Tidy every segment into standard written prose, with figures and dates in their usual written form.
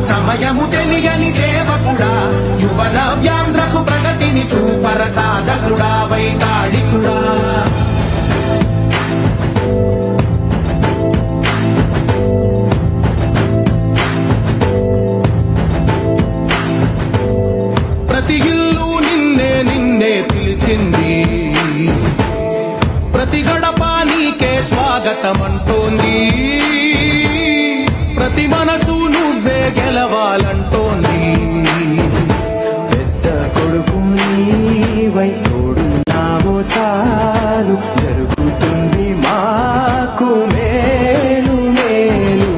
సమయము తెలియని సేవకుడా, యువన వ్యాంధ్రకు ప్రగతిని చూపర సాధకుడా, వైతాళికుడా. ప్రతి ఇల్లు నిన్నే నిన్నే పిలిచింది, ప్రతి గడప నీకే స్వాగతమంటోంది, ప్రతి మనసు నువ్వే గెలవాలంటోంది. పెద్ద కొడుకు నీవై తోడున్నావో చాలు, జరుగుతుంది మాకు మేలు మేలు.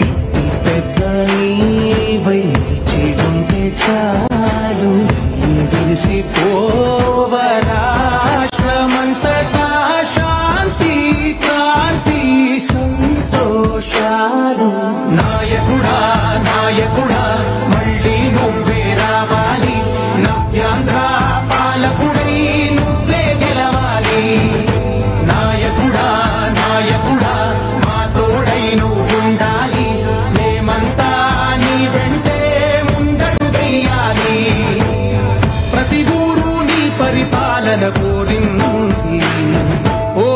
ఇంటి పెద్ద నీవై నిలిచి ఉంటే చాలు, విరిసిపోవ రాష్ట్రమంతటా శాంతి కాంతి సంతోషాలు. నాయకుడా నాయకుడా మళ్ళీ నువ్వే రావాలి, నవ్యాంధ్ర పాలకుడై నువ్వే గెలవాలి. నాయకుడా నాయకుడా మా తోడై నువ్వుండాలి, మేమంతా నీ వెంటే ముందడు వెయ్యాలి. ప్రతి ఊరు నీ పరిపాలన కోరింది, ఓ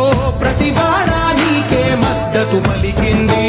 ప్రతి వాడ నీకే మద్దతు పలికింది.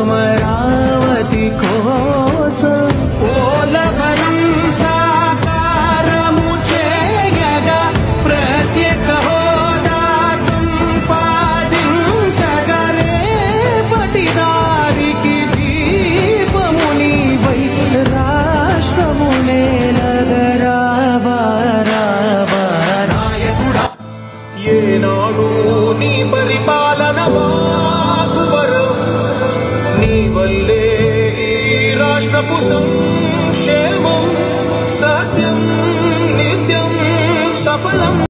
అమరావతి కోసం పోలవరం సాకారము చేయగా, ప్రత్యేక హోదా సంపాదించగా, రేపటి దారికి దీపము నీవై రాష్ట్రము నేలగరావా రావా. నాయకుడా ఏనాడు నీ పరిపాలన మాకు వరం, నీ వల్లే ఈ రాష్ట్రపు